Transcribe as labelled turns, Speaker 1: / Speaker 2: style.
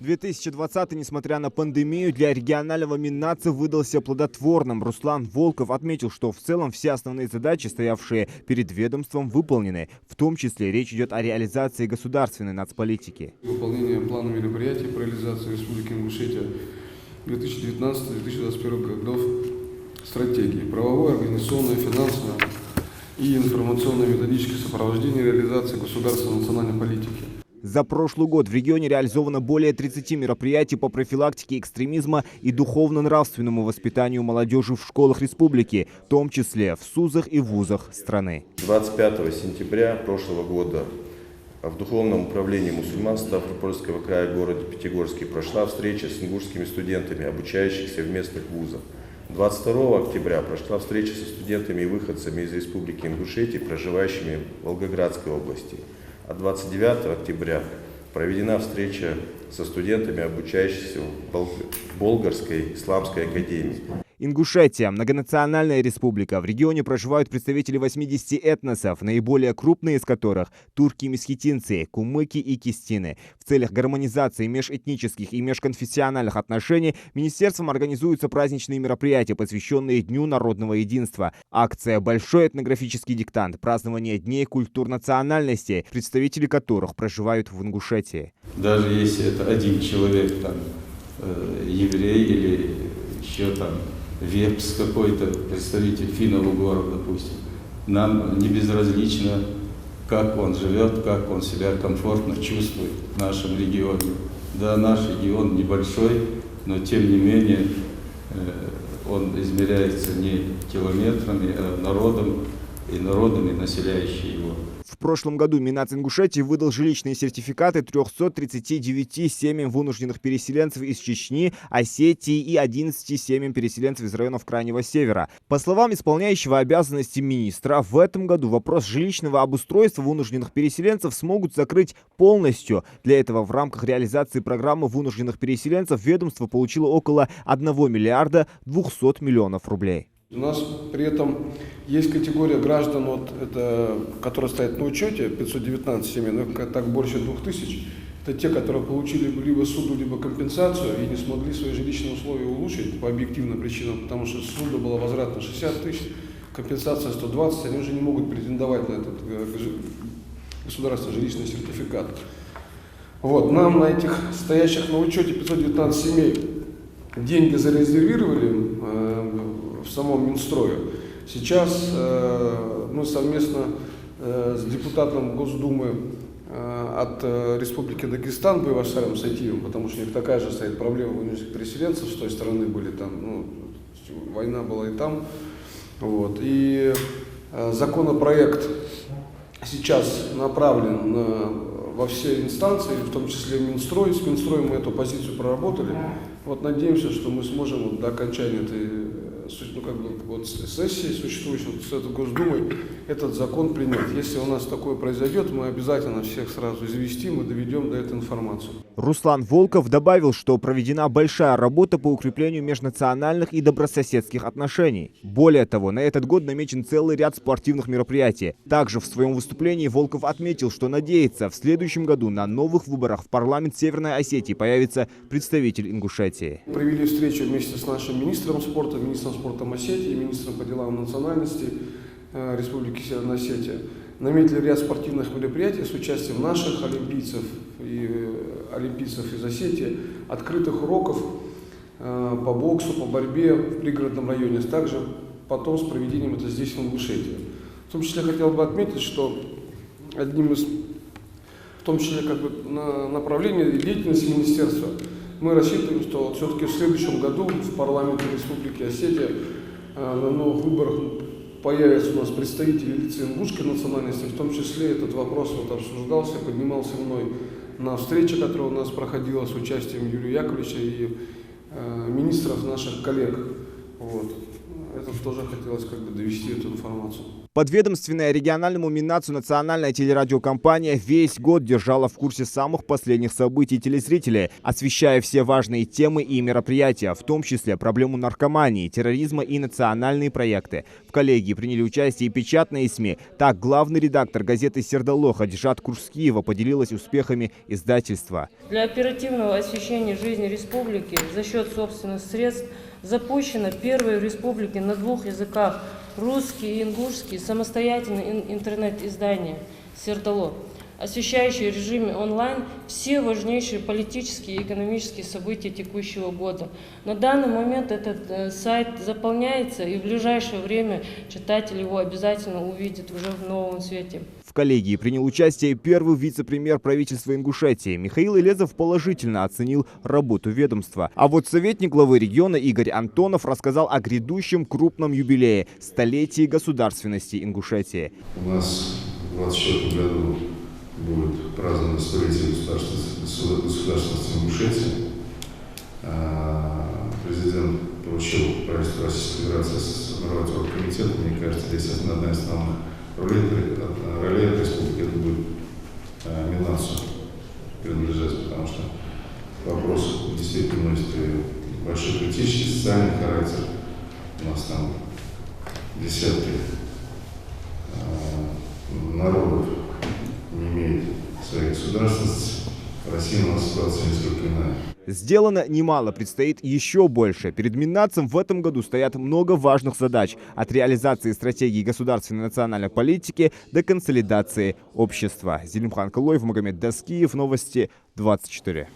Speaker 1: 2020, несмотря на пандемию, для регионального Миннаца выдался плодотворным. Руслан Волков отметил, что в целом все основные задачи, стоявшие перед ведомством, выполнены. В том числе речь идет о реализации государственной нацполитики.
Speaker 2: Выполнение плана мероприятий по реализации Республики Ингушетия 2019-2021 годов стратегии, правовое, организационное, финансовое и информационное методическое сопровождение реализации государственной национальной политики.
Speaker 1: За прошлый год в регионе реализовано более 30 мероприятий по профилактике экстремизма и духовно-нравственному воспитанию молодежи в школах республики, в том числе в СУЗах и вузах страны.
Speaker 3: 25 сентября прошлого года в Духовном управлении мусульман Ставропольского края в городе Пятигорске прошла встреча с ингушскими студентами, обучающихся в местных вузах. 22 октября прошла встреча со студентами и выходцами из Республики Ингушетия, проживающими в Волгоградской области. А 29 октября проведена встреча со студентами, обучающимися в Болгарской исламской академии.
Speaker 1: Ингушетия – многонациональная республика. В регионе проживают представители 80 этносов, наиболее крупные из которых – турки-месхетинцы, кумыки и кистины. В целях гармонизации межэтнических и межконфессиональных отношений министерством организуются праздничные мероприятия, посвященные Дню народного единства. Акция «Большой этнографический диктант» – празднование дней культур национальностей, представители которых проживают в Ингушетии.
Speaker 4: Даже если это один человек, там, еврей или еще там вепс какой-то, представитель финно-угоров, допустим, нам не безразлично, как он живет, как он себя комфортно чувствует в нашем регионе. Да, наш регион небольшой, но тем не менее он измеряется не километрами, а народом и народами, населяющими его.
Speaker 1: В прошлом году Миннац Ингушетии выдал жилищные сертификаты 339 семьям вынужденных переселенцев из Чечни, Осетии и 11 семьям переселенцев из районов Крайнего Севера. По словам исполняющего обязанности министра, в этом году вопрос жилищного обустройства вынужденных переселенцев смогут закрыть полностью. Для этого в рамках реализации программы вынужденных переселенцев ведомство получило около 1 миллиарда 200 миллионов рублей.
Speaker 2: У нас при этом есть категория граждан, которые стоят на учете, 519 семей, но так больше 2000. Это те, которые получили либо суду, либо компенсацию и не смогли свои жилищные условия улучшить по объективным причинам, потому что суда была возвратна 60 тысяч, компенсация 120, они уже не могут претендовать на этот государственный жилищный сертификат. Вот, нам на этих стоящих на учете 519 семей деньги зарезервировали в самом Минстрое. Сейчас мы совместно с депутатом Госдумы от Республики Дагестан Байвашаром Сайтиевым, потому что у них такая же стоит проблема вынужденных переселенцев, с той стороны были там, война была и там. Вот. И законопроект сейчас направлен во все инстанции, в том числе Минстрой. С Минстроем мы эту позицию проработали. Вот надеемся, что мы сможем до окончания этой сессии существующей, с этой Госдумой, этот закон принять. Если у нас такое произойдет, мы обязательно всех сразу известим и доведем до этой информации.
Speaker 1: Руслан Волков добавил, что проведена большая работа по укреплению межнациональных и добрососедских отношений. Более того, на этот год намечен целый ряд спортивных мероприятий. Также в своем выступлении Волков отметил, что надеется, в следующем году на новых выборах в парламент Северной Осетии появится представитель Ингушетии.
Speaker 2: Провели встречу вместе с нашим министром спорта Осетии, министром по делам национальности Республики Северная Осетия. Наметили ряд спортивных мероприятий с участием наших олимпийцев и олимпийцев из Осетии, открытых уроков по боксу, по борьбе в пригородном районе, также потом с проведением это здесь, в Ингушетии. В том числе хотел бы отметить, что одним из, в том числе направлений деятельности министерства, мы рассчитываем, что все-таки в следующем году в парламенте Республики Осетия на новых выборах появятся у нас представители лиц ингушской национальности, в том числе этот вопрос обсуждался, поднимался мной на встрече, которая у нас проходила с участием Юрия Яковлевича и министров наших коллег. Вот. Это тоже хотелось довести эту информацию.
Speaker 1: Подведомственная региональному Миннацу национальная телерадиокомпания весь год держала в курсе самых последних событий телезрителей, освещая все важные темы и мероприятия, в том числе проблему наркомании, терроризма и национальные проекты. В коллегии приняли участие и печатные СМИ. Так, главный редактор газеты «Сердало» Хадижат Курскиева поделилась успехами издательства.
Speaker 5: Для оперативного освещения жизни республики за счет собственных средств запущено первое в республике на 2 языках – русский и ингушский самостоятельное интернет-издание «Сердало», освещающее в режиме онлайн все важнейшие политические и экономические события текущего года. На данный момент этот сайт заполняется, и в ближайшее время читатель его обязательно увидит уже в новом цвете.
Speaker 1: В коллегии принял участие первый вице-премьер правительства Ингушетии. Михаил Илезов положительно оценил работу ведомства. А вот советник главы региона Игорь Антонов рассказал о грядущем крупном юбилее – столетии государственности Ингушетии.
Speaker 6: У нас в 2024 году будет празднование столетия государственности Ингушетии. Президент поручил правительству Российской Федерации сформировать оргкомитет. Мне кажется, здесь одна из основных ролей республики это будет Миннацу принадлежать, потому что вопрос действительно носит большой критический, социальный характер. У нас там десятки народов не имеют своей государственности. В России у нас ситуация несколько иная.
Speaker 1: Сделано немало, предстоит еще больше. Перед Миннацем в этом году стоят много важных задач. От реализации стратегии государственной национальной политики до консолидации общества. Зелимхан Калоев, Магомед Даскиев, Новости 24.